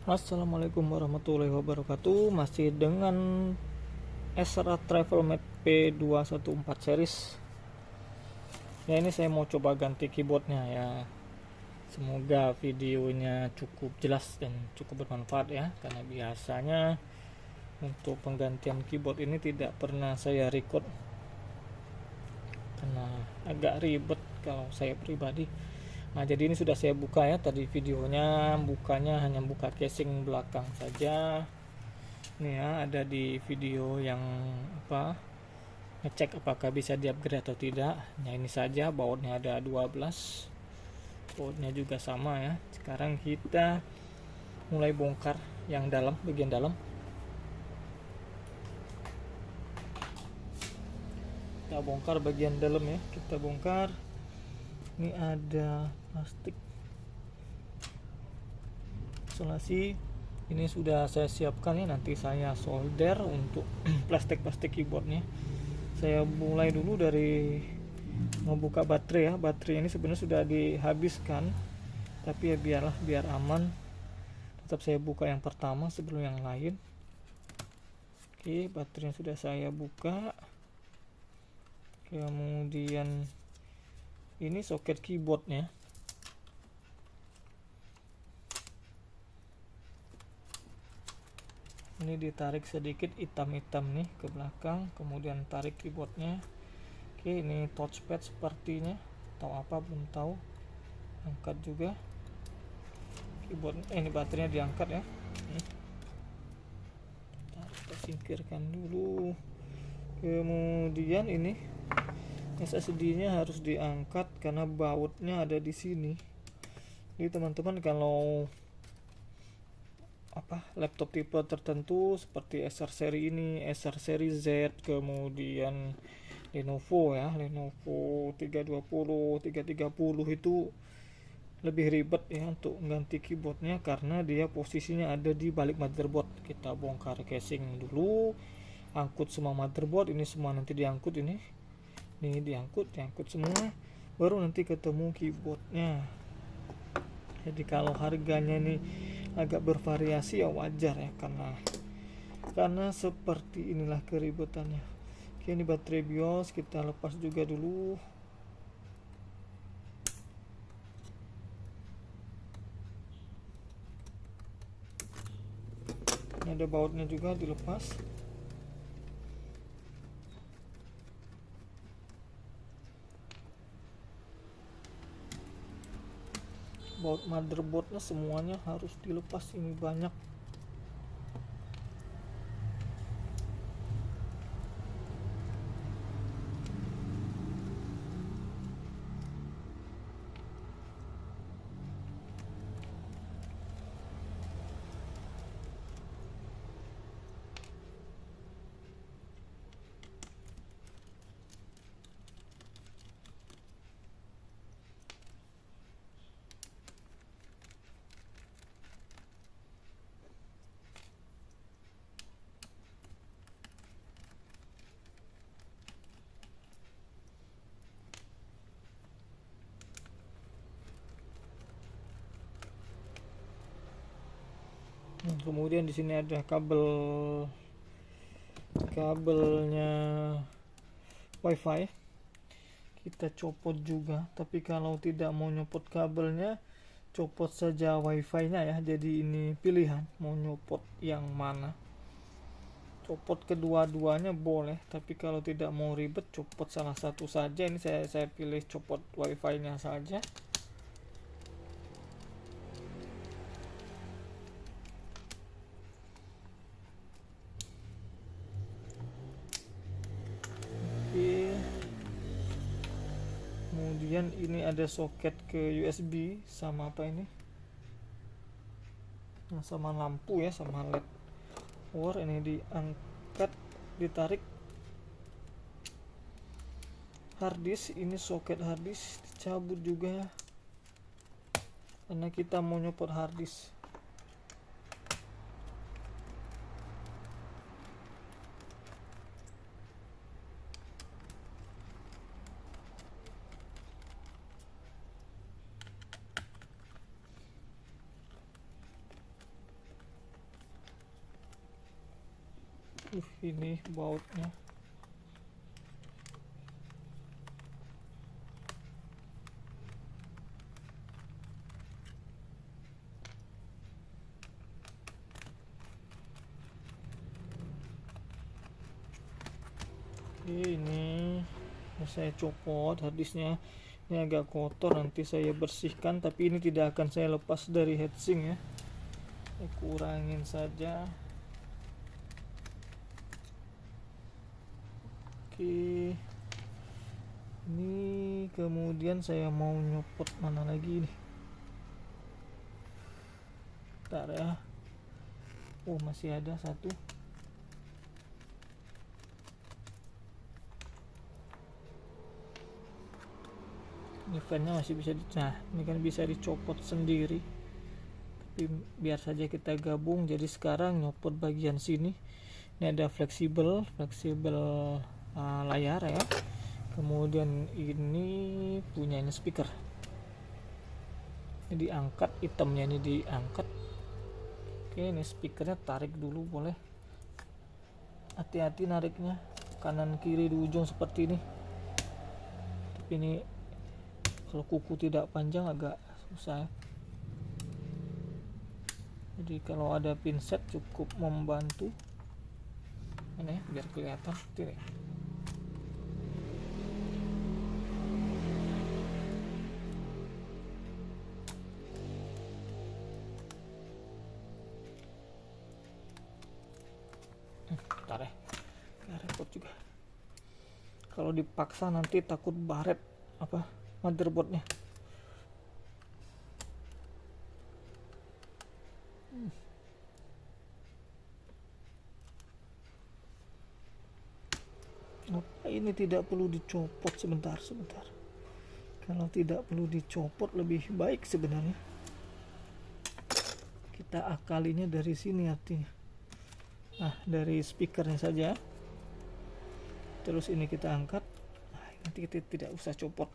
Assalamualaikum warahmatullahi wabarakatuh. Masih dengan Acer Travelmate P214 series. Ya, ini saya mau coba ganti keyboardnya ya. Semoga videonya cukup jelas dan cukup bermanfaat ya. Karena biasanya untuk penggantian keyboard ini tidak pernah saya record karena agak ribet kalau saya pribadi. Nah, jadi ini sudah saya buka ya. Tadi videonya bukanya hanya buka casing belakang saja. Nih ya, ada di video yang ngecek apakah bisa di upgrade atau tidak. Nah, ini saja bautnya ada 12, bautnya juga sama ya. Sekarang kita mulai bongkar yang dalam, bagian dalam. Kita bongkar bagian dalam ya, kita bongkar. Ini ada plastik isolasi, ini sudah saya siapkan ya, nanti saya solder untuk plastik keyboardnya. Saya mulai dulu dari membuka baterai ya. Baterai ini sebenarnya sudah dihabiskan, tapi ya biar aman, tetap saya buka yang pertama sebelum yang lain. Oke, baterainya sudah saya buka. Kemudian ini soket keyboardnya. Ini ditarik sedikit hitam-hitam nih ke belakang, kemudian tarik keyboardnya. Oke, ini touchpad sepertinya, atau apa belum tahu. Angkat juga keyboard, ini baterainya diangkat ya. Kita singkirkan dulu. Kemudian ini SSD-nya harus diangkat karena bautnya ada di sini. Jadi teman-teman kalau laptop tipe tertentu seperti Acer seri ini, Acer seri Z, kemudian Lenovo ya, Lenovo 320, 330 itu lebih ribet ya untuk ganti keyboardnya karena dia posisinya ada di balik motherboard. Kita bongkar casing dulu, angkut semua motherboard, ini semua nanti diangkut, ini diangkut semua, baru nanti ketemu keyboardnya. Jadi kalau harganya nih agak bervariasi ya wajar ya, karena seperti inilah keribetannya. Oke, ini baterai BIOS kita lepas juga dulu. Ini ada bautnya juga dilepas. Baut motherboardnya semuanya harus dilepas, ini banyak. Kemudian di sini ada kabelnya WiFi, kita copot juga. Tapi kalau tidak mau nyopot kabelnya, copot saja WiFi-nya ya. Jadi ini pilihan mau nyopot yang mana. Copot kedua-duanya boleh, tapi kalau tidak mau ribet copot salah satu saja. Ini saya pilih copot WiFi-nya saja. Kemudian ini ada soket ke USB sama ini, sama lampu ya, sama LED power. Ini diangkat, ditarik. Harddisk, ini soket harddisk dicabut juga karena kita mau nyopot harddisk. Ini bautnya. Ini saya copot harddisknya. Ini agak kotor, nanti saya bersihkan, tapi ini tidak akan saya lepas dari heatsink ya. Saya kurangin saja. Oke, ini kemudian saya mau nyopot mana lagi nih. Bentar ya. Oh, masih ada satu. Ini fan-nya masih bisa nah ini kan bisa dicopot sendiri, tapi biar saja kita gabung. Jadi sekarang nyopot bagian sini. Ini ada fleksibel layar ya. Kemudian ini punya ini speaker. Ini diangkat, itemnya ini diangkat. Oke, ini speakernya tarik dulu boleh. Hati-hati nariknya, kanan kiri di ujung seperti ini. Tapi ini kalau kuku tidak panjang agak susah ya. Jadi kalau ada pinset cukup membantu. Ini biar kelihatan seperti ini. Bentar ya, nggak repot juga. Kalau dipaksa nanti takut baret motherboardnya. Ini tidak perlu dicopot. Sebentar. Kalau tidak perlu dicopot lebih baik sebenarnya. Kita akalinya dari sini artinya. Nah, dari speakernya saja. Terus ini kita angkat. Nah, nanti kita tidak usah copot.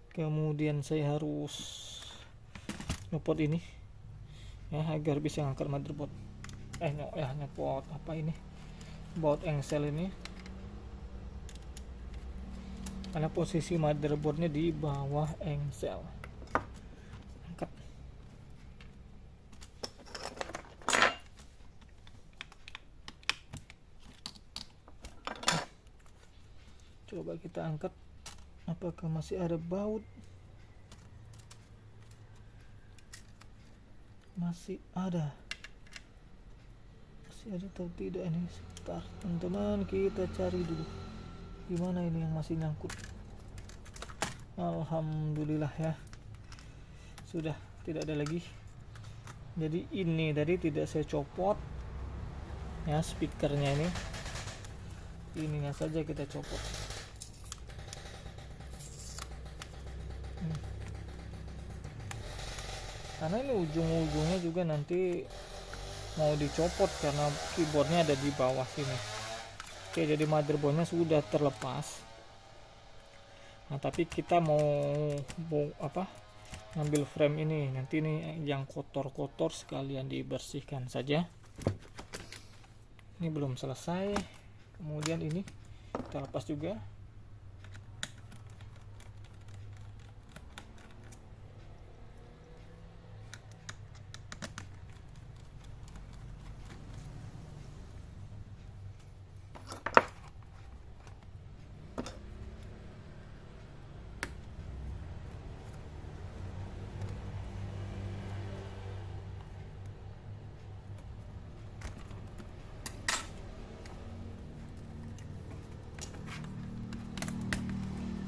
Kemudian saya harus nyopot ini ya agar bisa ngangkat motherboard. Nyopot baut engsel ini, karena posisi motherboardnya di bawah engsel. Angkat. Coba kita angkat, apakah masih ada baut? Masih ada atau tidak ini? Sebentar teman-teman, kita cari dulu gimana ini yang masih nyangkut. Alhamdulillah ya, sudah tidak ada lagi. Jadi ini tadi tidak saya copot ya, speakernya ininya saja kita copot. Karena ini ujung-ujungnya juga nanti mau dicopot karena keyboardnya ada di bawah sini. Oke, jadi motherboardnya sudah terlepas. Nah, tapi kita mau ngambil frame ini. Nanti ini yang kotor-kotor sekalian dibersihkan saja. Ini belum selesai. Kemudian ini kita lepas juga.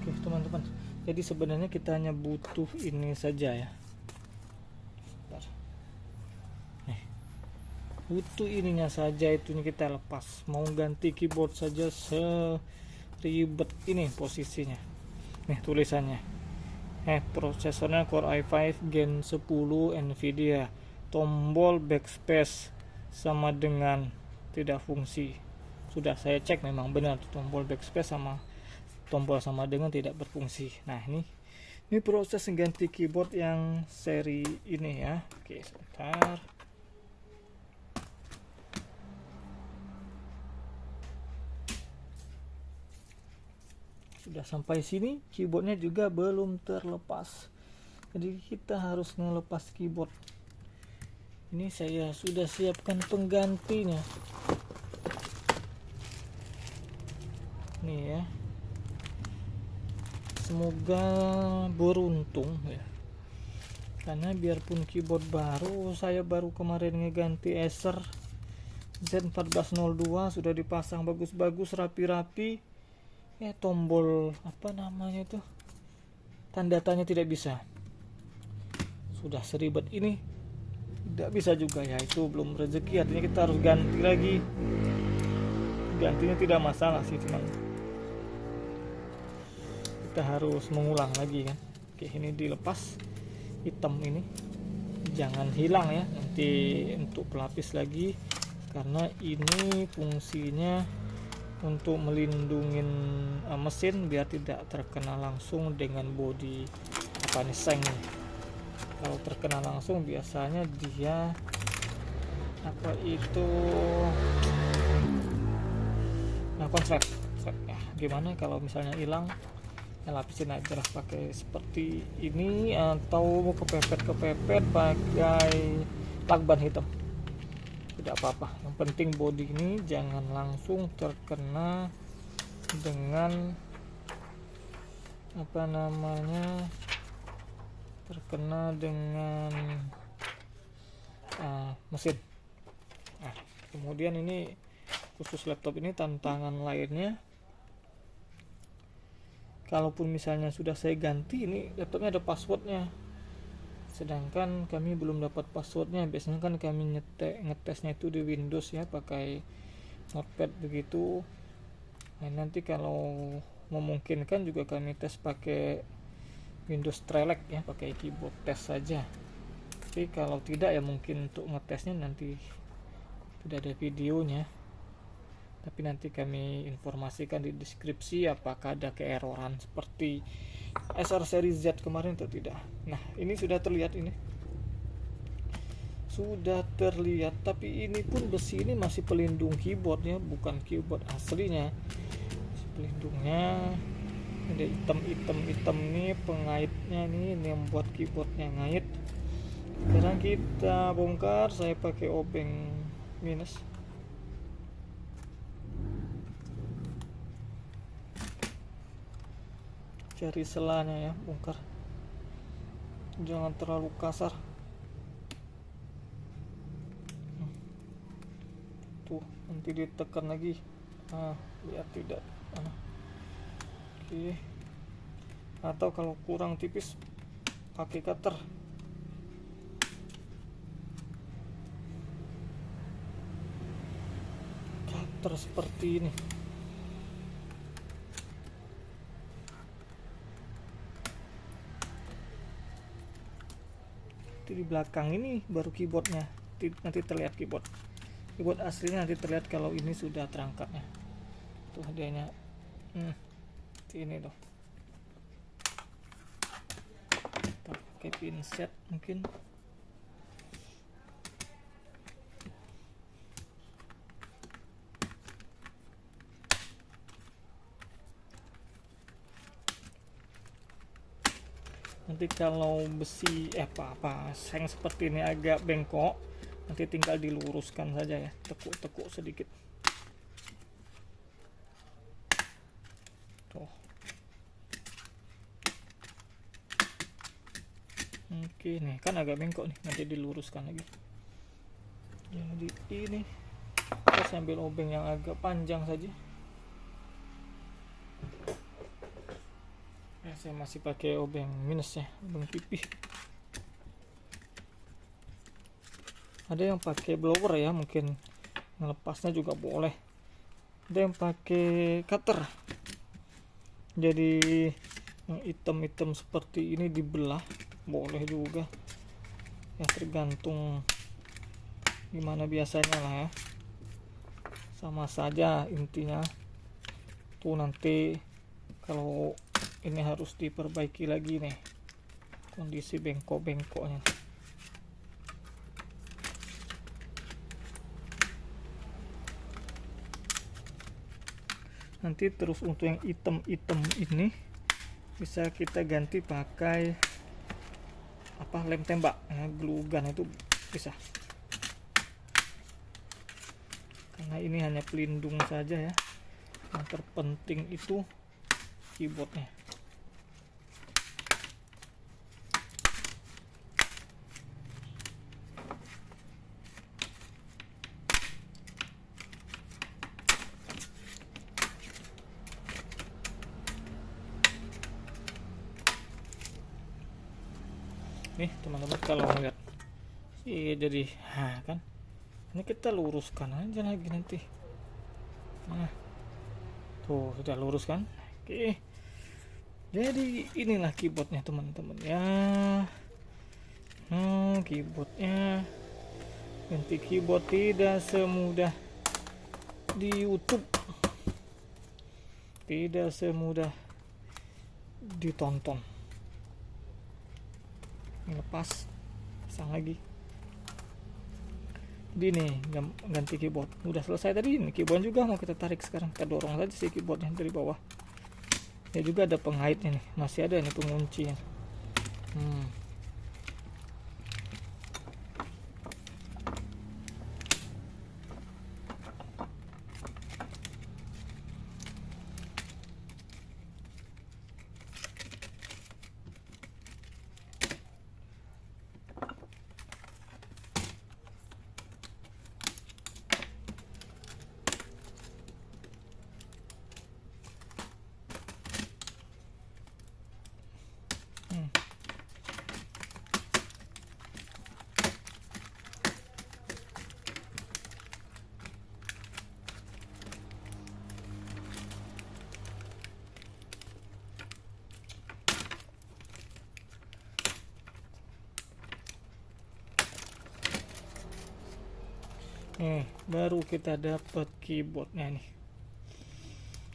Oke teman-teman, jadi sebenarnya kita hanya butuh ini saja ya. Butuh ininya saja, itunya kita lepas. Mau ganti keyboard saja seribet ini posisinya. Nih tulisannya. Prosesornya Core i5 Gen 10 Nvidia. Tombol backspace sama dengan tidak fungsi. Sudah saya cek, memang benar tombol backspace sama tombol sama dengan tidak berfungsi. Nah, ini proses ganti keyboard yang seri ini ya. Oke, sebentar. sudah sampai sini, keyboardnya juga belum terlepas, jadi kita harus ngelepas keyboard. Ini saya sudah siapkan penggantinya nih ya, semoga beruntung ya, karena biarpun keyboard baru, saya baru kemarin ngeganti Acer Z1402, sudah dipasang bagus-bagus, rapi-rapi ya, tombol apa namanya itu, tanda-tanya tidak bisa. Sudah seribet ini tidak bisa juga ya, itu belum rezeki, artinya kita harus ganti lagi. Gantinya tidak masalah sih, cuman kita harus mengulang lagi kan. Oke, ini dilepas, hitam ini jangan hilang ya, nanti untuk pelapis lagi, karena ini fungsinya untuk melindungi mesin biar tidak terkena langsung dengan bodi apa nih, seng. Kalau terkena langsung biasanya dia apa itu konslet ya. Gimana kalau misalnya hilang, ya lapisin aja lah pakai seperti ini, atau kepepet pakai lakban hitam, tidak apa-apa. Yang penting bodi ini jangan langsung terkena dengan apa namanya, terkena dengan mesin. Nah, kemudian ini khusus laptop ini tantangan lainnya, kalaupun misalnya sudah saya ganti, ini laptopnya ada passwordnya, sedangkan kami belum dapat passwordnya. Biasanya kan kami ngetesnya itu di Windows ya, pakai notepad begitu. Nah, nanti kalau memungkinkan juga kami tes pakai Windows Trelec ya, pakai keyboard tes saja. Tapi kalau tidak ya mungkin untuk ngetesnya nanti tidak ada videonya, tapi nanti kami informasikan di deskripsi apakah ada keeroran seperti SR seri Z kemarin atau tidak. Nah, ini sudah terlihat, ini sudah terlihat, tapi ini pun besi ini masih pelindung keyboardnya, bukan keyboard aslinya. Pelindungnya ada hitam nih, pengaitnya nih, ini yang buat keyboardnya ngait. Sekarang kita bongkar, saya pakai obeng minus. Cari selanya ya, bongkar, jangan terlalu kasar. Tuh, nanti ditekan lagi, biar tidak oke. Atau kalau kurang tipis pakai cutter. Cutter seperti ini. Di belakang ini baru keyboardnya, nanti terlihat keyboard aslinya, nanti terlihat kalau ini sudah terangkatnya. Tuh hadiahnya ini loh, kita pakai pinset mungkin. Nanti kalau besi seng seperti ini agak bengkok, nanti tinggal diluruskan saja ya, tekuk-tekuk sedikit. Tuh. Oke, nih kan agak bengkok nih, nanti diluruskan lagi. Jadi ini kita sambil obeng yang agak panjang saja. Saya masih pakai obeng minus ya, obeng pipih. Ada yang pakai blower ya, mungkin melepasnya juga boleh. Ada yang pakai cutter, jadi yang hitam-hitam seperti ini dibelah boleh juga ya, tergantung gimana biasanya lah ya, sama saja intinya. Tuh nanti kalau ini harus diperbaiki lagi nih kondisi bengkok-bengkoknya. Nanti terus untuk yang item-item ini bisa kita ganti pakai lem tembak ya, glue gun itu bisa, karena ini hanya pelindung saja ya. Yang terpenting itu keyboardnya. Nih teman-teman, kalau melihat jadi kan ini kita luruskan aja lagi nanti. Nah tuh sudah lurus kan. Oke, jadi inilah keyboardnya teman-teman ya. Keyboardnya, ganti keyboard tidak semudah di YouTube, tidak semudah ditonton. Lepas, pasang lagi. Jadi nih ganti keyboard udah selesai tadi. Ini keyboard juga mau kita tarik sekarang, kita dorong saja sih keyboardnya dari bawah. Ya juga ada pengaitnya nih, masih ada nih penguncinya. Baru kita dapat keyboardnya nih.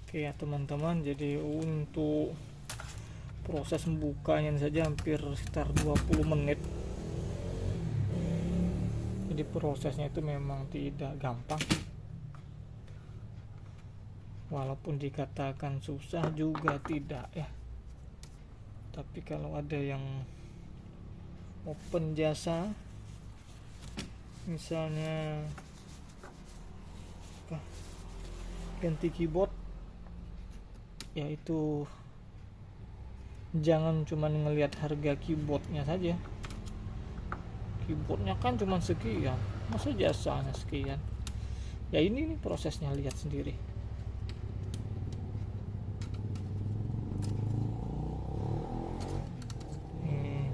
Oke ya teman-teman, jadi untuk proses membukanya saja hampir sekitar 20 menit. Jadi prosesnya itu memang tidak gampang, walaupun dikatakan susah juga tidak ya. Tapi kalau ada yang open jasa, misalnya ganti keyboard, yaitu jangan cuma ngelihat harga keyboardnya saja. Keyboardnya kan cuma sekian, masa jasanya sekian? Ya ini nih prosesnya, lihat sendiri.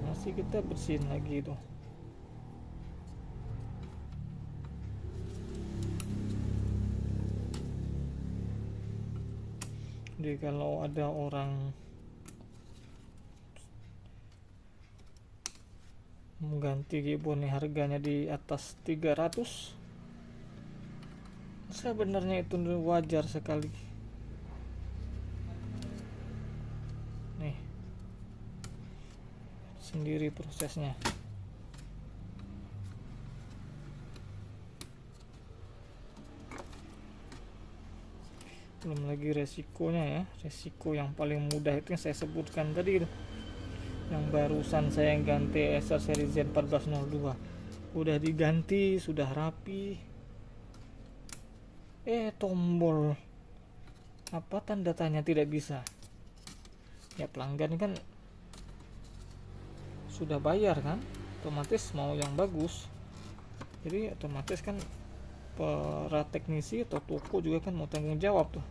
Masih kita bersihin lagi tuh. Jadi kalau ada orang mengganti keyboard nih harganya di atas 300, sebenarnya itu wajar sekali. Nih sendiri prosesnya. Belum lagi resikonya ya. Resiko yang paling mudah itu yang saya sebutkan tadi, yang barusan saya ganti Acer seri Z1402. Udah diganti, sudah rapi, tombol tanda tanya tidak bisa. Ya pelanggan kan sudah bayar kan, otomatis mau yang bagus. Jadi otomatis kan para teknisi atau toko juga kan mau tanggung jawab tuh,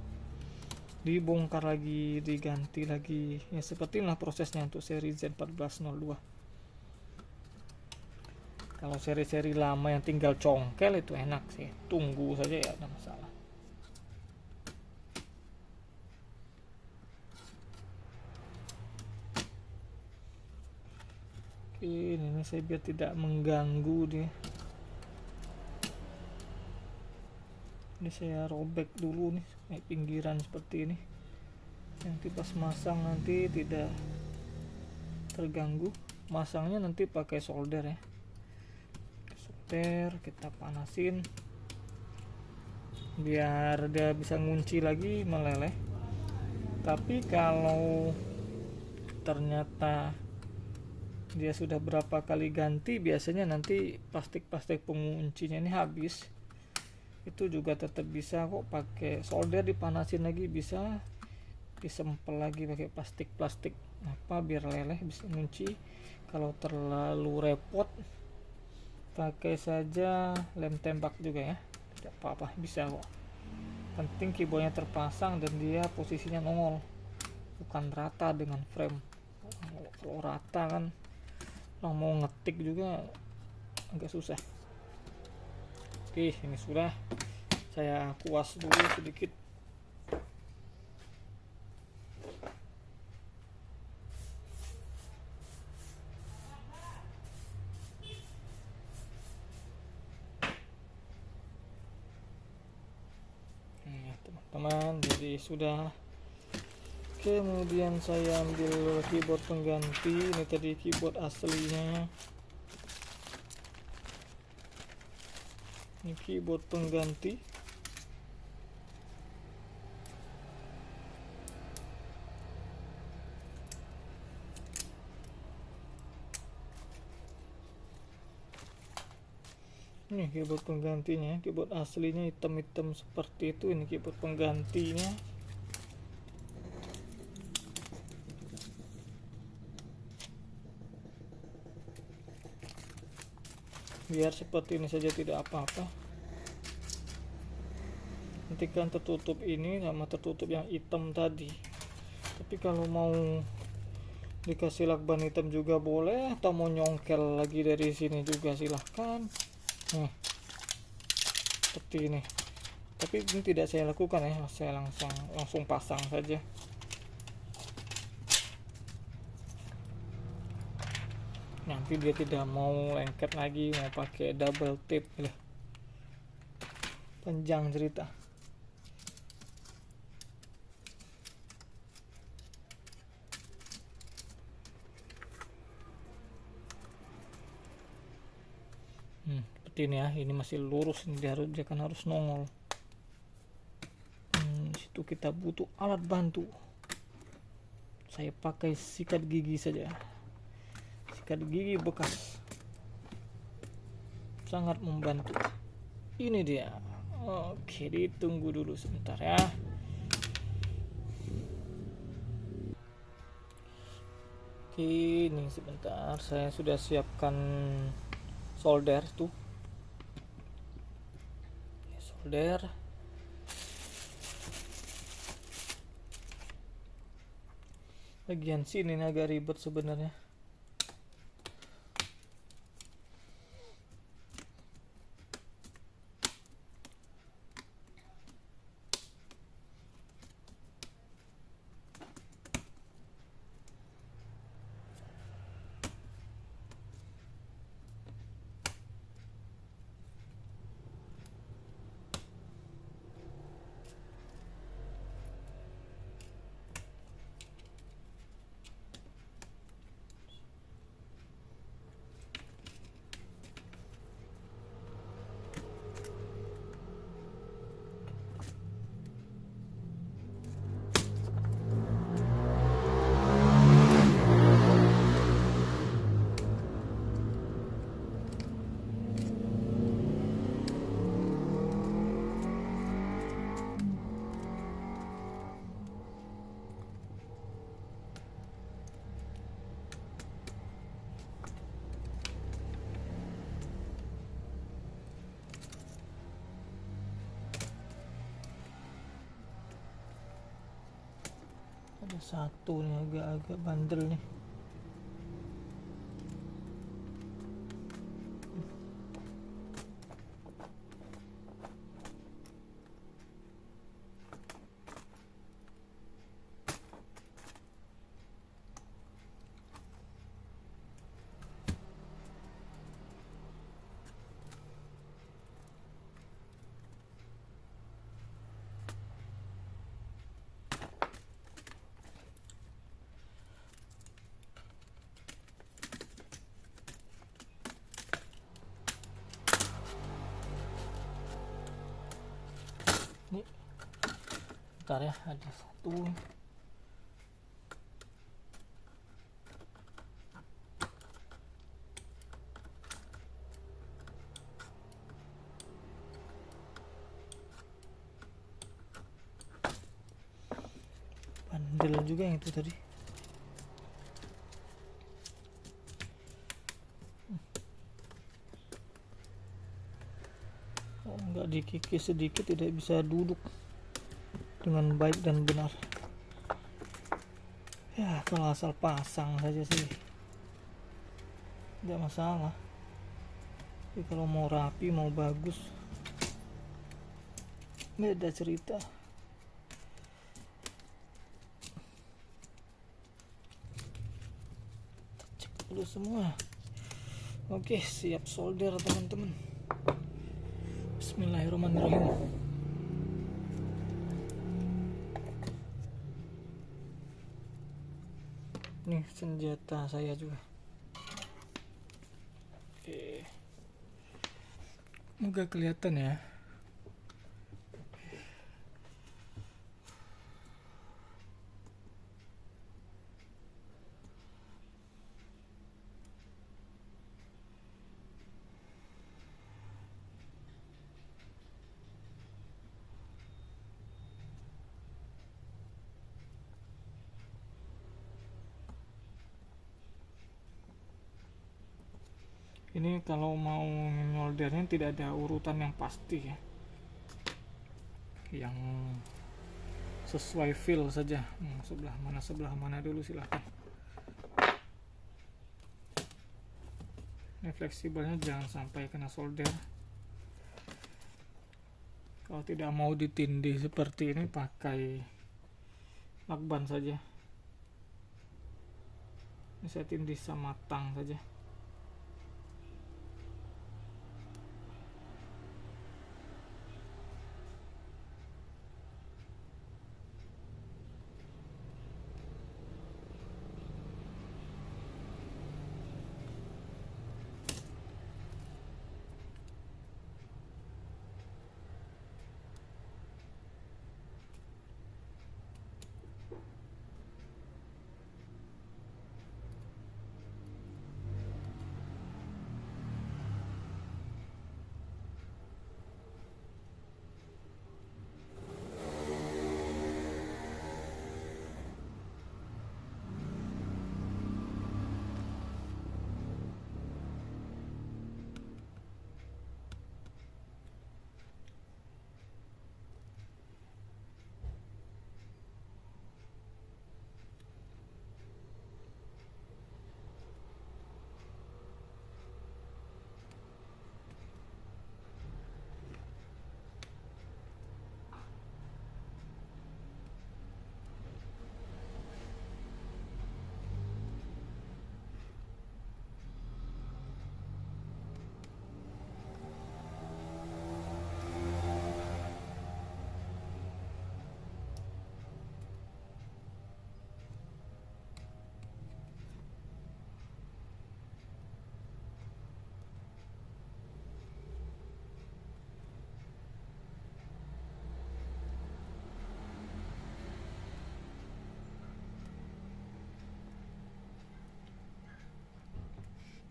dibongkar lagi, diganti lagi. Ya seperti inilah prosesnya untuk seri Z1402. Kalau seri-seri lama yang tinggal congkel itu enak sih, tunggu saja ya, ada masalah. Oke, ini saya biar tidak mengganggu dia. Ini saya robek dulu nih kayak pinggiran seperti ini, nanti pas masang nanti tidak terganggu. Masangnya nanti pakai solder ya, solder kita panasin biar dia bisa ngunci lagi meleleh. Tapi kalau ternyata dia sudah berapa kali ganti, biasanya nanti plastik-plastik penguncinya ini habis, itu juga tetap bisa kok pakai solder, dipanasin lagi bisa, disempel lagi pakai plastik apa biar leleh bisa ngunci. Kalau terlalu repot pakai saja lem tembak juga ya, tidak apa-apa, bisa kok. Penting keyboardnya terpasang dan dia posisinya nongol, bukan rata dengan frame. Kalau rata kan orang mau ngetik juga agak susah. Oke, ini sudah, saya kuas dulu sedikit. Nah, teman-teman, jadi sudah. Kemudian saya ambil keyboard pengganti. Ini tadi keyboard aslinya, ini keyboard pengganti. Ini keyboard penggantinya, keyboard aslinya hitam-hitam seperti itu. Ini keyboard penggantinya. Biar seperti ini saja, tidak apa-apa. Nanti kan tertutup ini sama tertutup yang hitam tadi. Tapi kalau mau dikasih lakban hitam juga boleh, atau mau nyongkel lagi dari sini juga silahkan. Nah, seperti ini. Tapi ini tidak saya lakukan ya, saya langsung pasang saja. Nanti dia tidak mau lengket lagi, mau pakai double tape lah, panjang cerita. Seperti ini ya, ini masih lurus, ini dia kan harus nongol. Situ kita butuh alat bantu. Saya pakai sikat gigi saja, sikat gigi bekas, sangat membantu. Ini dia. Oke, ditunggu dulu sebentar ya. Oke, ini sebentar, saya sudah siapkan solder tuh. Solder. Bagian sini ini agak ribet sebenarnya. Ada satu nih agak-agak bandel nih. Nih, bentar ya, ada satu. Bandel juga yang itu tadi. Oh, nggak dikikis sedikit tidak bisa duduk dengan baik dan benar. Ya kalau asal pasang saja sih tidak masalah, tapi kalau mau rapi mau bagus beda cerita. Cek dulu semua. Oke, siap solder teman-teman. Bismillahirrahmanirrahim. Nih senjata saya juga. Oke, moga kelihatan ya. Ini kalau mau nyoldernya tidak ada urutan yang pasti ya, yang sesuai feel saja. Sebelah mana dulu silahkan. Ini fleksibelnya jangan sampai kena solder. Kalau tidak mau ditindih seperti ini pakai lakban saja. Ini saya tindih sama tang saja.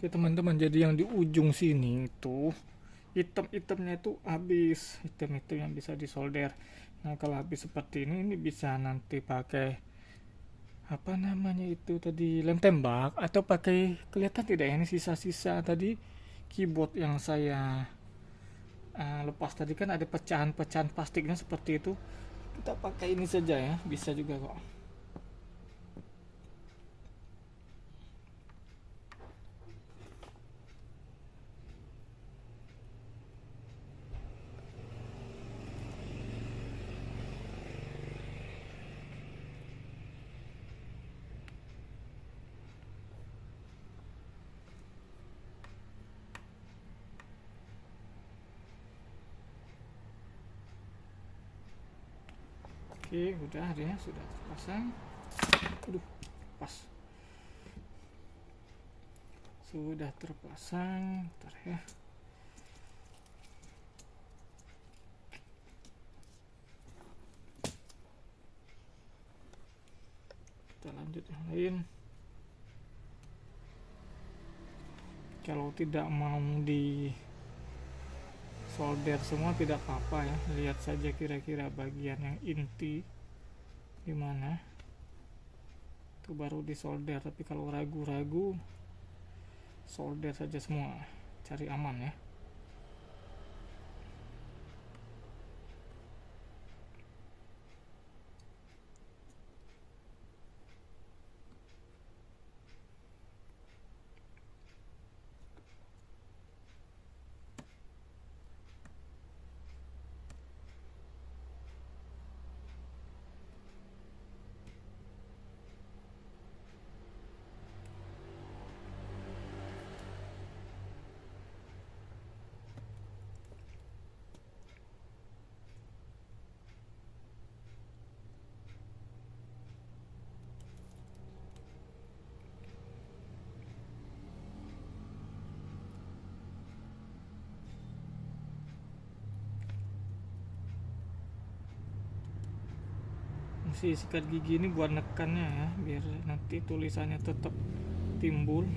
Oke teman-teman, jadi yang di ujung sini itu hitam-hitamnya itu habis, hitam itu yang bisa disolder. Nah kalau habis seperti ini bisa nanti pakai apa namanya itu tadi, lem tembak, atau pakai, kelihatan tidak ya, ini sisa-sisa tadi keyboard yang saya lepas tadi, kan ada pecahan-pecahan plastiknya seperti itu. Kita pakai ini saja ya, bisa juga kok. Oke, udah ya, sudah terpasang. Aduh, pas. Sudah terpasang. Bentar ya. lanjut yang lain. Kalau tidak mau di solder semua tidak apa-apa ya, lihat saja kira-kira bagian yang inti di mana, itu baru disolder. Tapi kalau ragu-ragu, solder saja semua, cari aman ya. Si sikat gigi ini buat nekannya ya, biar nanti tulisannya tetap timbul.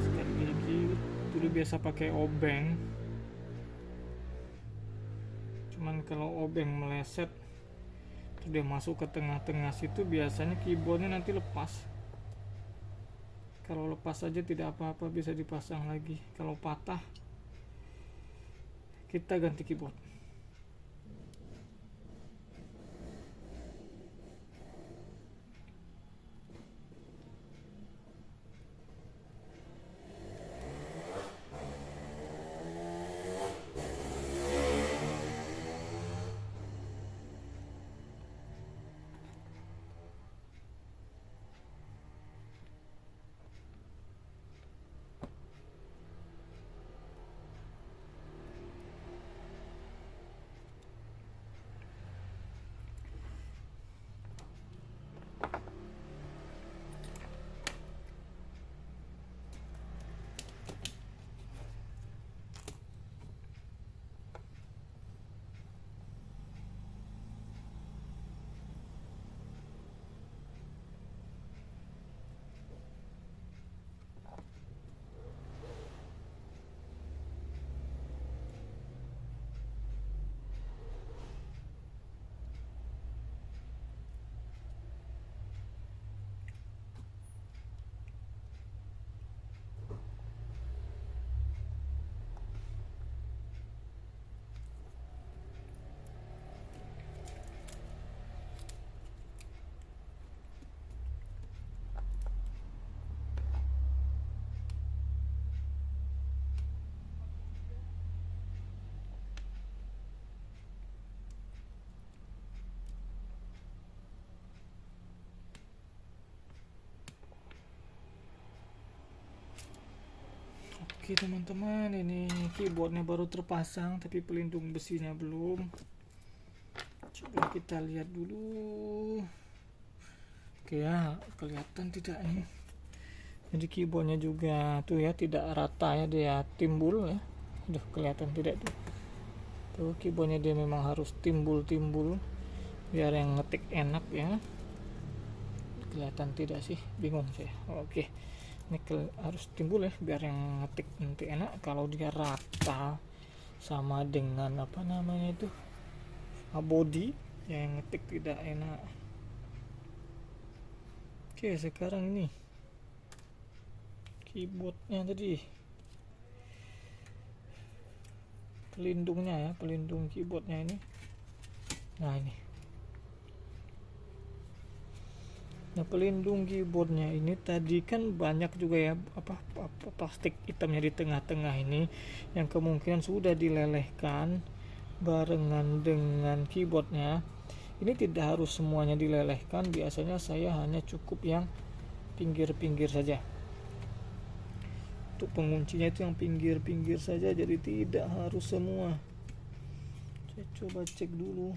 Sikat gigi dulu biasa pakai obeng, cuman kalau obeng meleset udah masuk ke tengah-tengah situ, biasanya keyboardnya nanti lepas. Kalau lepas saja tidak apa-apa, bisa dipasang lagi. Kalau patah, kita ganti keyboard. Oke teman-teman, ini keyboardnya baru terpasang tapi pelindung besinya belum. Coba kita lihat dulu. Oke ya, kelihatan tidak ini. Jadi keyboardnya juga tuh ya, tidak rata ya, dia timbul ya. Udah kelihatan tidak tuh. Tuh keyboardnya dia memang harus timbul-timbul biar yang ngetik enak ya. Kelihatan tidak sih? Bingung saya. Oke. Ini harus timbul ya biar yang ngetik nanti enak. Kalau dia rata sama dengan apa namanya itu, body, yang ngetik tidak enak. Oke, sekarang ini keyboardnya tadi, pelindungnya ya, pelindung keyboardnya ini. Nah ini, nah pelindung keyboardnya ini tadi kan banyak juga ya apa plastik hitamnya di tengah-tengah ini, yang kemungkinan sudah dilelehkan barengan dengan keyboardnya. Ini tidak harus semuanya dilelehkan, biasanya saya hanya cukup yang pinggir-pinggir saja. Untuk penguncinya itu yang pinggir-pinggir saja, jadi tidak harus semua. Saya coba cek dulu.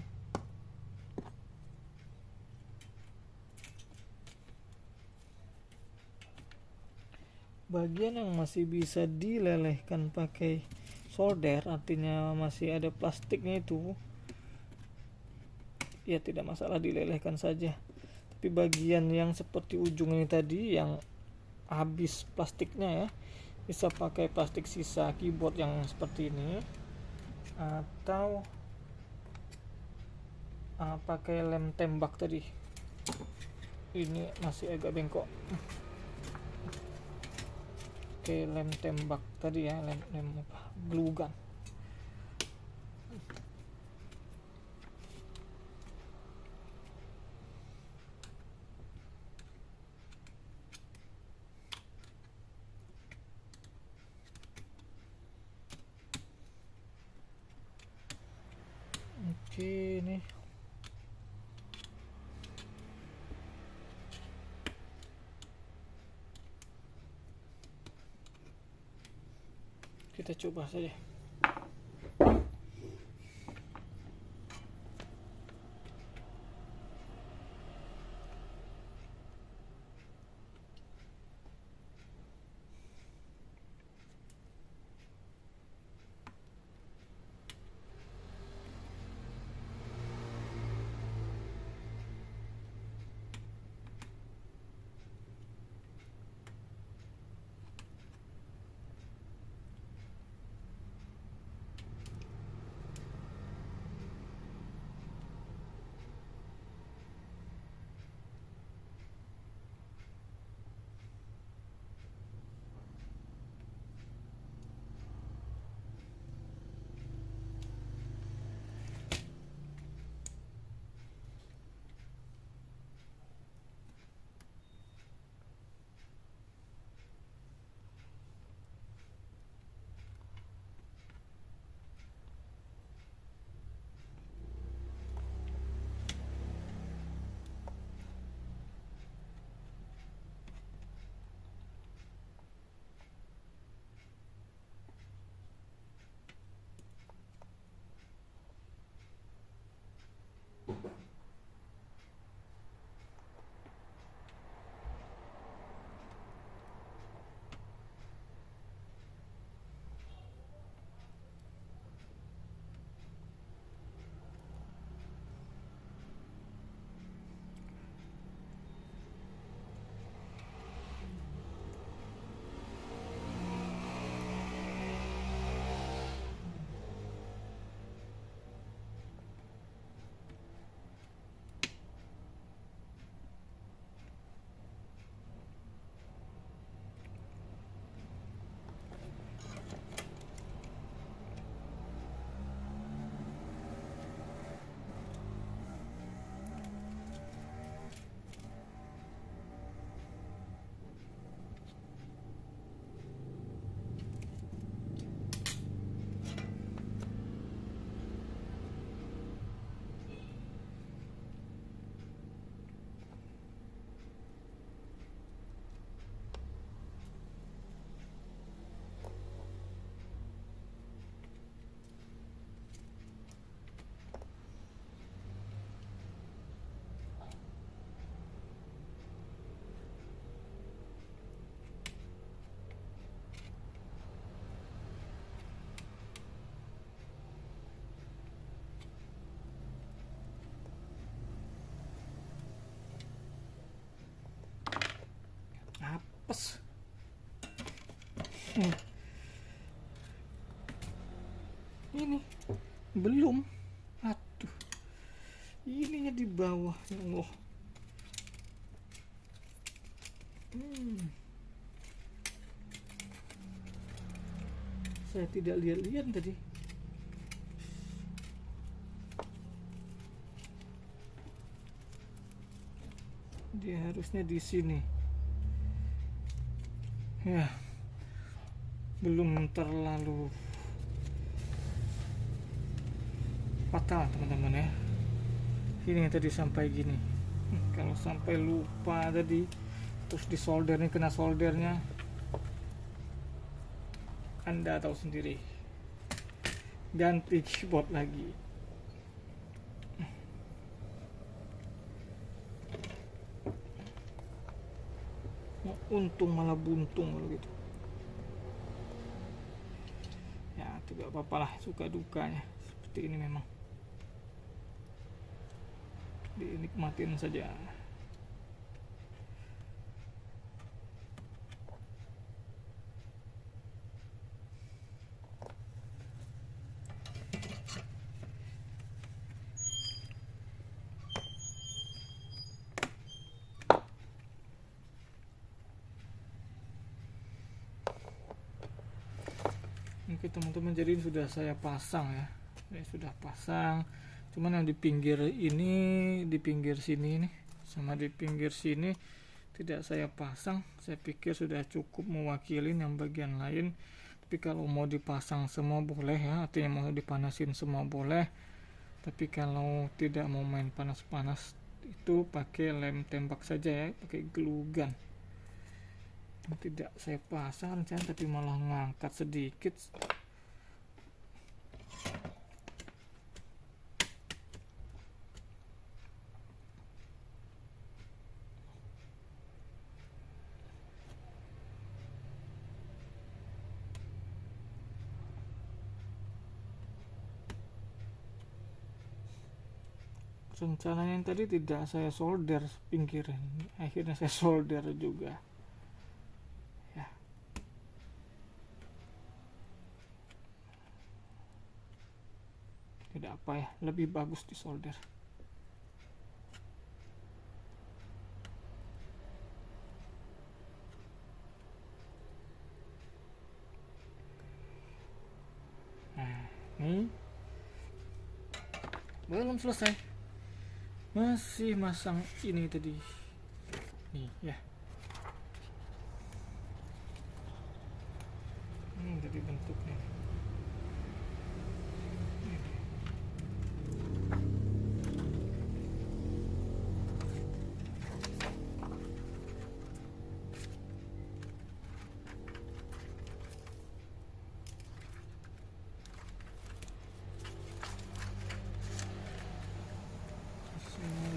Bagian yang masih bisa dilelehkan pakai solder, artinya masih ada plastiknya itu, ya tidak masalah, dilelehkan saja. Tapi bagian yang seperti ujung ini tadi yang habis plastiknya ya, bisa pakai plastik sisa keyboard yang seperti ini, atau pakai lem tembak tadi. Ini masih agak bengkok. Oke, lem tembak tadi ya, lem apa, glue gun. Oke, nih kita coba saja. Apes. Ini belum. Aduh, ininya di bawah ya Allah. Saya tidak lihat-lihat tadi. Dia harusnya di sini. Ya, belum terlalu fatal teman-teman ya. Ini tadi sampai gini. Kalau sampai lupa tadi, terus di soldernya kena soldernya, Anda tahu sendiri. Ganti keyboard lagi. Untung malah buntung gitu. Ya, itu gak apa-apa lah, suka dukanya seperti ini memang. Dinikmatin saja. Oke teman-teman, jadi sudah saya pasang ya. Ini sudah pasang. Cuman yang di pinggir ini, di pinggir sini nih, sama di pinggir sini tidak saya pasang. Saya pikir sudah cukup mewakilin yang bagian lain. Tapi kalau mau dipasang semua boleh ya, artinya mau dipanasin semua boleh. Tapi kalau tidak mau main panas-panas itu pakai lem tembak saja ya, pakai glue gun. Tidak saya pasang tapi malah ngangkat sedikit. Rencananya yang tadi tidak saya solder pinggiran, akhirnya saya solder juga ya. Tidak apa ya, lebih bagus di solder. Nah ini belum selesai, masih masang ini tadi nih ya. Jadi bentuknya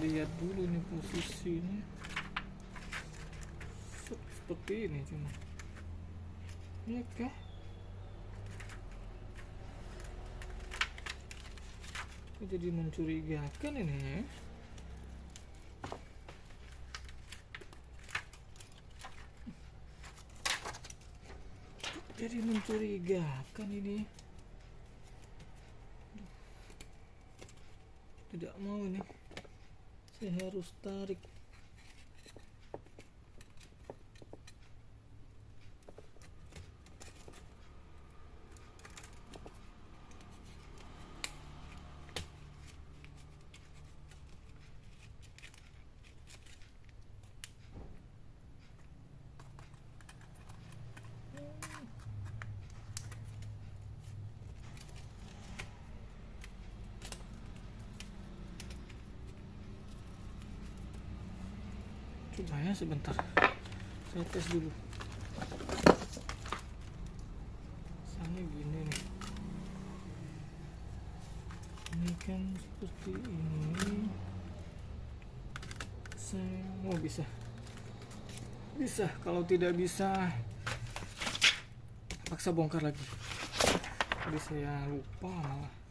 lihat dulu nih posisinya seperti ini, cuma ya kah, jadi mencurigakan ini ya. Jadi mencurigakan ini, tidak mau ini, saya harus tarik. Coba ya sebentar, saya tes dulu. Misalnya gini nih, ini kan seperti ini. Saya bisa. Kalau tidak bisa, paksa bongkar lagi. Jadi saya lupa malah.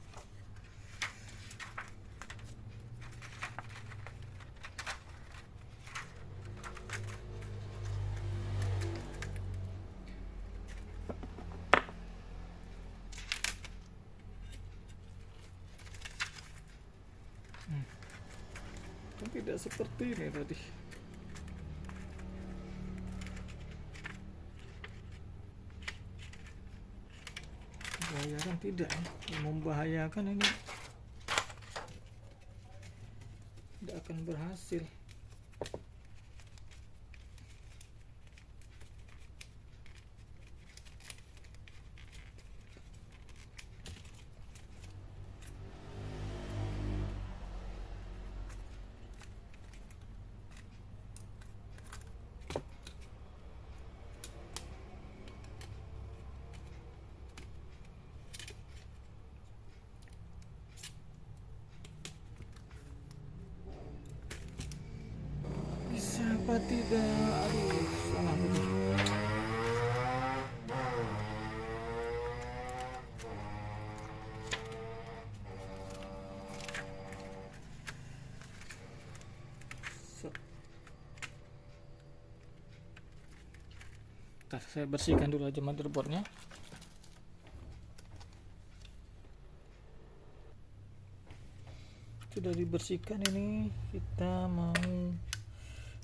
Tidak seperti ini tadi. Membahayakan tidak ya? Membahayakan ini tidak akan berhasil. Apa tidak? Aduh, salah tadi. Ntar saya bersihkan dulu aja motherboardnya. Sudah dibersihkan ini, kita mau.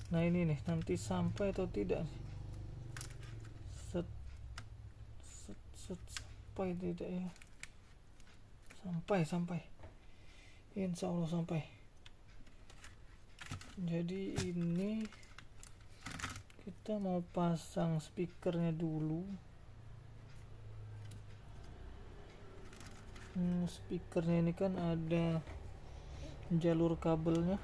Nah ini nih, nanti sampai atau tidak? Set. sampai tidak ya? Sampai insya Allah sampai. Jadi ini kita mau pasang speakernya dulu. Speakernya ini kan ada jalur kabelnya.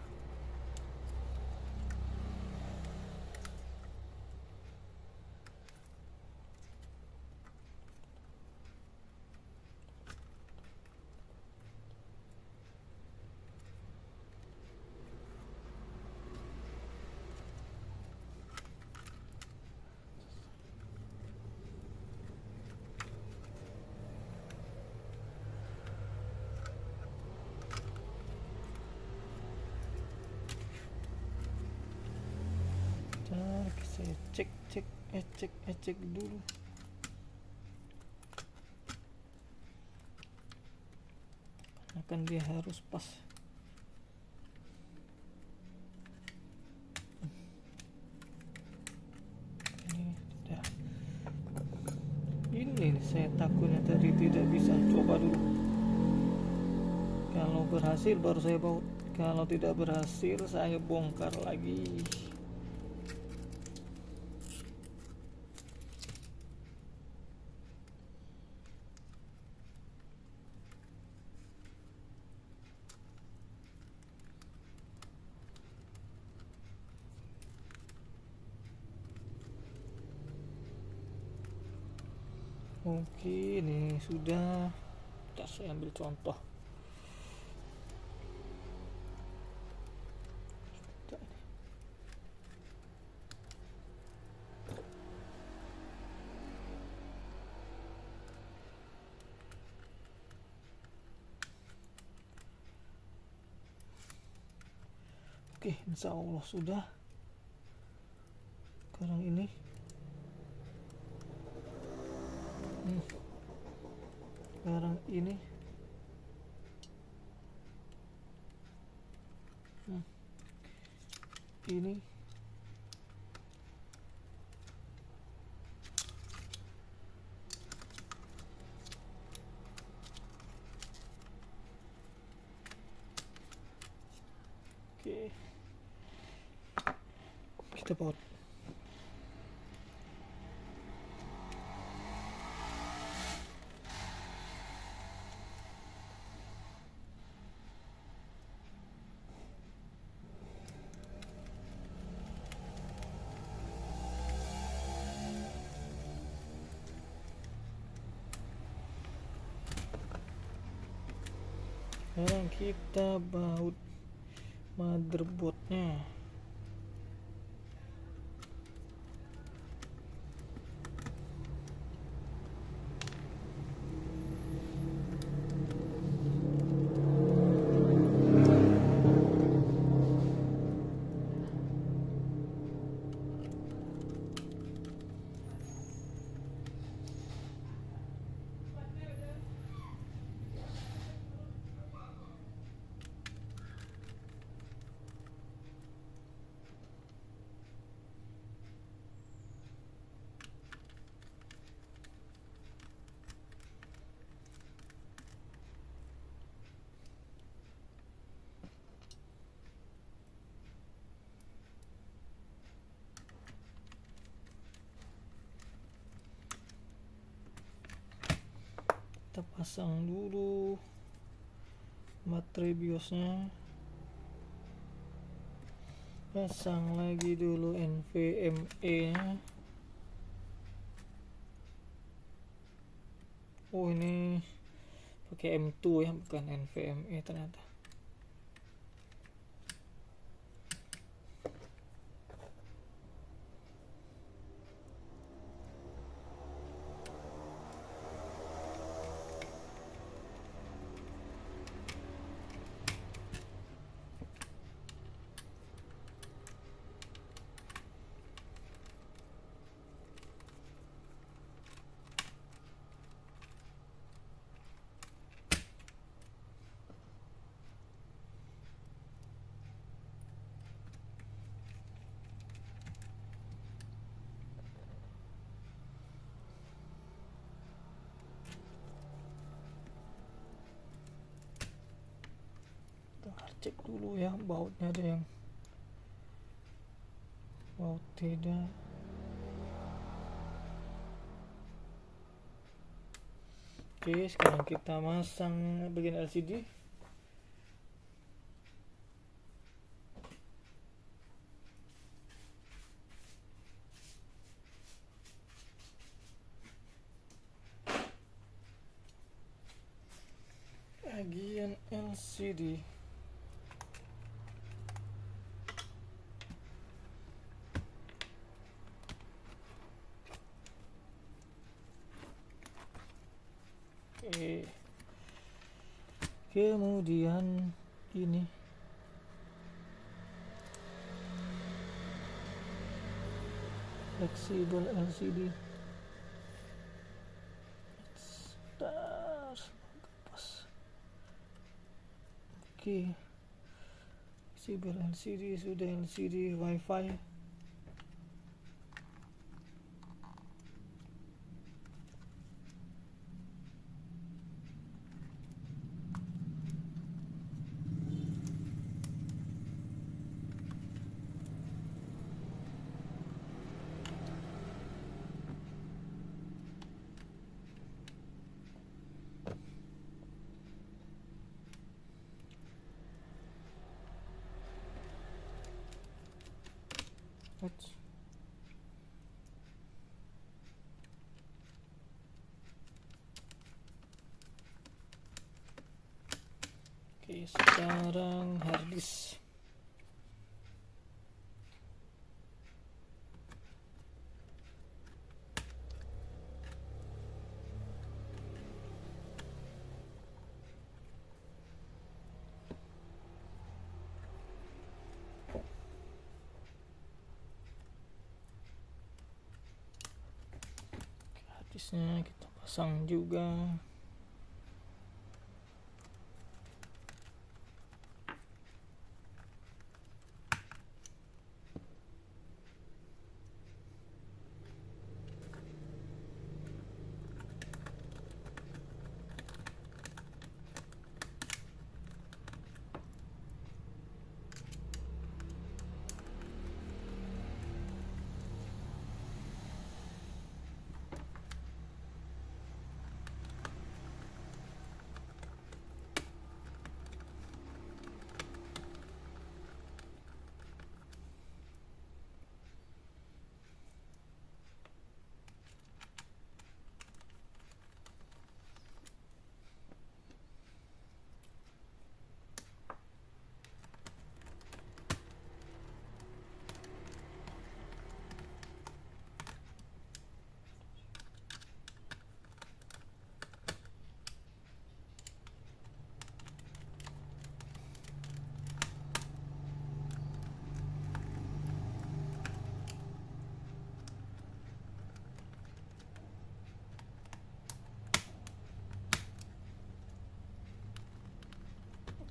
Saya cek dulu. Akan dia harus pas. Ini tidak. Ini saya takutnya tadi tidak bisa. Coba dulu. Kalau berhasil baru saya baut. Kalau tidak berhasil saya bongkar lagi. Oke, ini sudah. Kita saya ambil contoh. Oke, insya Allah sudah. Sekarang ini ini oke, kita baut. Sekarang kita baut motherboardnya. Kita pasang dulu baterai BIOSnya, pasang lagi dulu NVMe nya. Oh, ini pakai M2 ya, bukan NVMe ternyata. cek dulu ya, bautnya ada yang baut tidak. Oke, sekarang kita masang bagian LCD. Bagian LCD. Oke. Kemudian ini fleksibel LCD. Oke. Fleksibel LCD, sudah LCD WiFi. Oke, sekarang harddisk. Harddisknya kita pasang juga.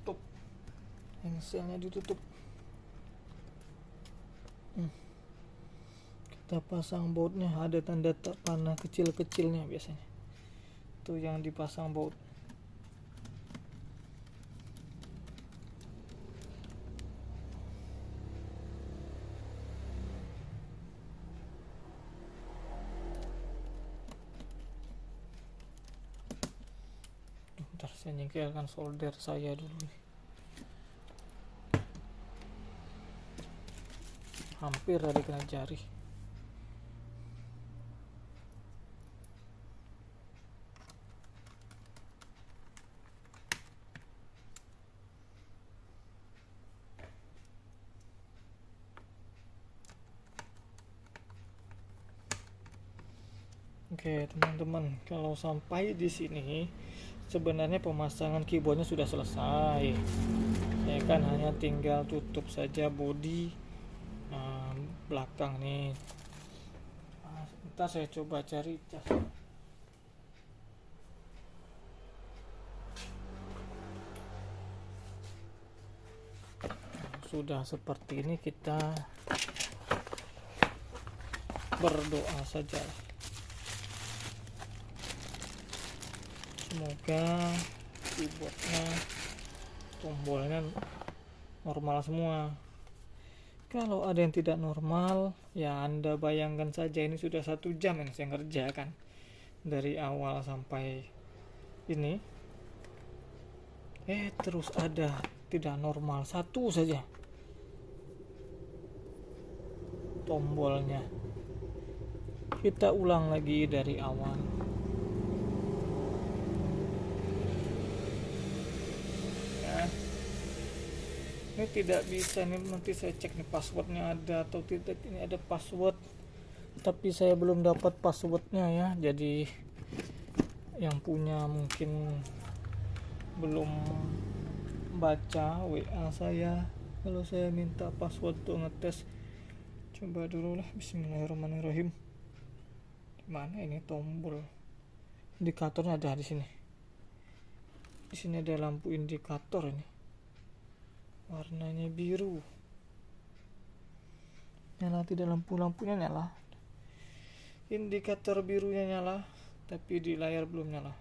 Tutup, engselnya ditutup. Kita pasang bautnya, ada tanda panah kecil-kecilnya biasanya, itu yang dipasang baut. Bentar, saya nyingkirkan solder saya dulu nih. Hampir ada kena jari. Oke teman-teman, kalau sampai di sini sebenarnya pemasangan keyboardnya sudah selesai. Ya kan, hanya tinggal tutup saja bodi belakang nih. Sebentar saya coba cari cas. Sudah seperti ini, kita berdoa saja. Semoga keyboardnya, tombolnya normal semua. Kalau ada yang tidak normal, ya Anda bayangkan saja, ini sudah 1 jam yang saya kerjakan dari awal sampai ini. Terus ada tidak normal satu saja tombolnya. Kita ulang lagi dari awal. Ya. Ini tidak bisa, ini nanti saya cek nih passwordnya ada atau tidak. Ini ada password, tapi saya belum dapat passwordnya ya. Jadi yang punya mungkin belum baca WA saya kalau saya minta password untuk ngetes. Coba dulu lah. Bismillahirrahmanirrahim. Mana ini tombol indikatornya? Ada di sini. Di sini ada lampu indikator ini. Warnanya biru. Nyala tidak, lampunya nyala. Indikator birunya nyala, tapi di layar belum nyala.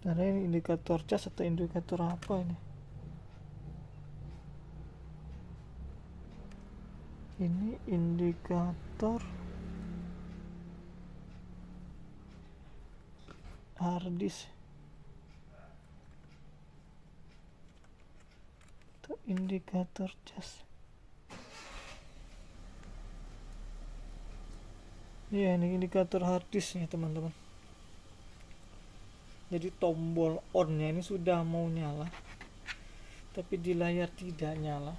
Karena ini indikator cas atau indikator apa ini? Ini indikator harddisk atau indikator cas. Ya, ini indikator harddisk ya teman-teman. Jadi tombol on-nya ini sudah mau nyala, tapi di layar tidak nyala.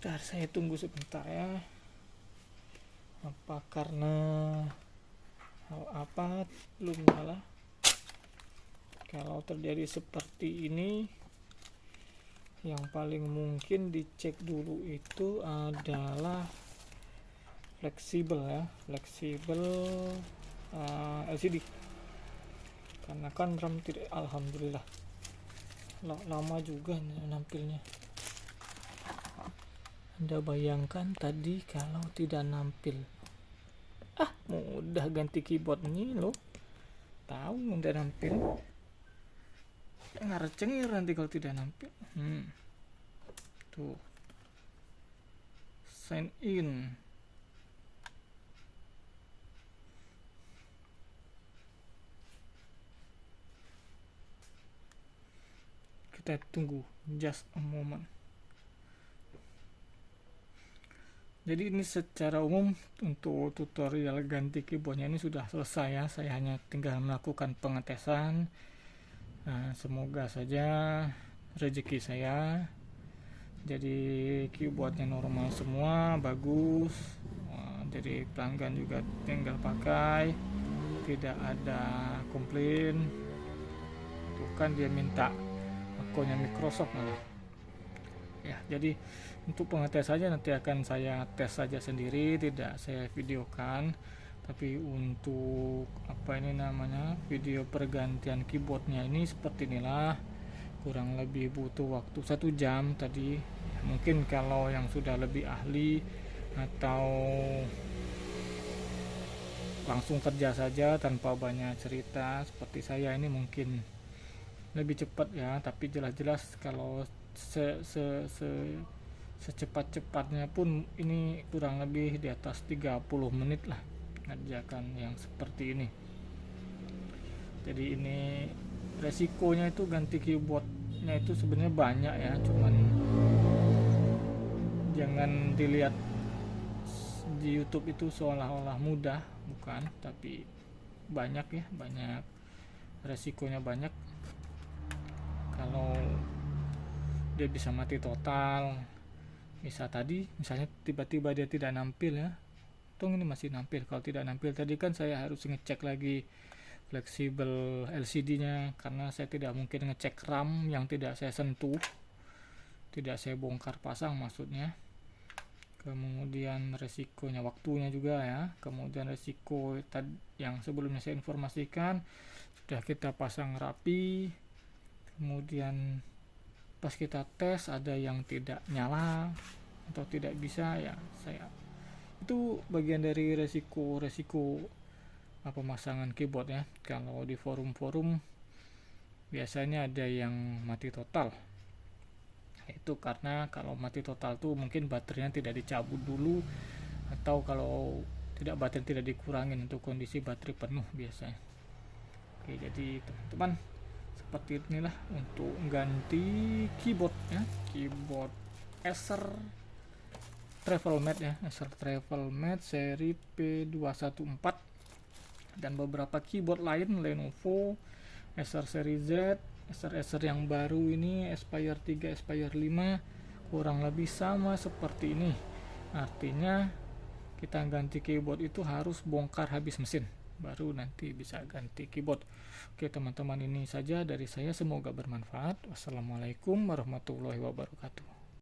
Bentar, saya tunggu sebentar ya. Apa karena hal apa belum nyala? Kalau terjadi seperti ini, yang paling mungkin dicek dulu itu adalah fleksibel LCD. Karena kan RAM tidak, alhamdulillah lama juga nampilnya. Anda bayangkan tadi kalau tidak nampil, mudah ganti keyboard ini loh. Tahu udah nampil, ngarcengir nanti kalau tidak nampil. Tuh, sign in. Kita tunggu just a moment. Jadi ini secara umum untuk tutorial ganti keyboardnya ini sudah selesai ya. Saya hanya tinggal melakukan pengetesan. Nah, semoga saja rezeki saya jadi keyboardnya normal semua, bagus. Jadi pelanggan juga tinggal pakai, tidak ada komplain. Bukan dia minta akunnya Microsoft malah. Ya, jadi untuk pengetes saja nanti akan saya tes saja sendiri, tidak saya videokan. Tapi untuk video pergantian keyboardnya ini seperti inilah, kurang lebih butuh waktu 1 jam tadi. Mungkin kalau yang sudah lebih ahli atau langsung kerja saja tanpa banyak cerita seperti saya ini mungkin lebih cepat ya. Tapi jelas-jelas kalau secepat-cepatnya pun ini kurang lebih di atas 30 menit lah ngerjakan yang seperti ini. Jadi ini resikonya itu ganti keyboardnya itu sebenarnya banyak ya, cuman jangan dilihat di YouTube itu seolah-olah mudah, bukan, tapi banyak ya, banyak resikonya banyak. Kalau dia bisa mati total, misalnya tiba-tiba dia tidak nampil ya, ini masih nampil. Kalau tidak nampil tadi kan saya harus ngecek lagi fleksibel LCD nya, karena saya tidak mungkin ngecek RAM yang tidak saya sentuh, tidak saya bongkar pasang maksudnya. Kemudian resikonya, waktunya juga ya. Kemudian resiko yang sebelumnya saya informasikan sudah kita pasang rapi, kemudian pas kita tes ada yang tidak nyala, atau tidak bisa, ya saya itu bagian dari resiko pemasangan keyboard ya. Kalau di forum-forum biasanya ada yang mati total. Itu karena kalau mati total tuh mungkin baterainya tidak dicabut dulu, atau kalau tidak, baterai tidak dikurangin untuk kondisi baterai penuh biasanya. Oke, jadi teman-teman, seperti inilah untuk ganti keyboard ya, keyboard Acer Travelmate ya, Acer Travelmate seri P214, dan beberapa keyboard lain Lenovo, Acer seri Z, Acer yang baru ini Aspire 3, Aspire 5, kurang lebih sama seperti ini. Artinya kita ganti keyboard itu harus bongkar habis mesin, baru nanti bisa ganti keyboard. Oke teman-teman, ini saja dari saya, semoga bermanfaat. Wassalamualaikum warahmatullahi wabarakatuh.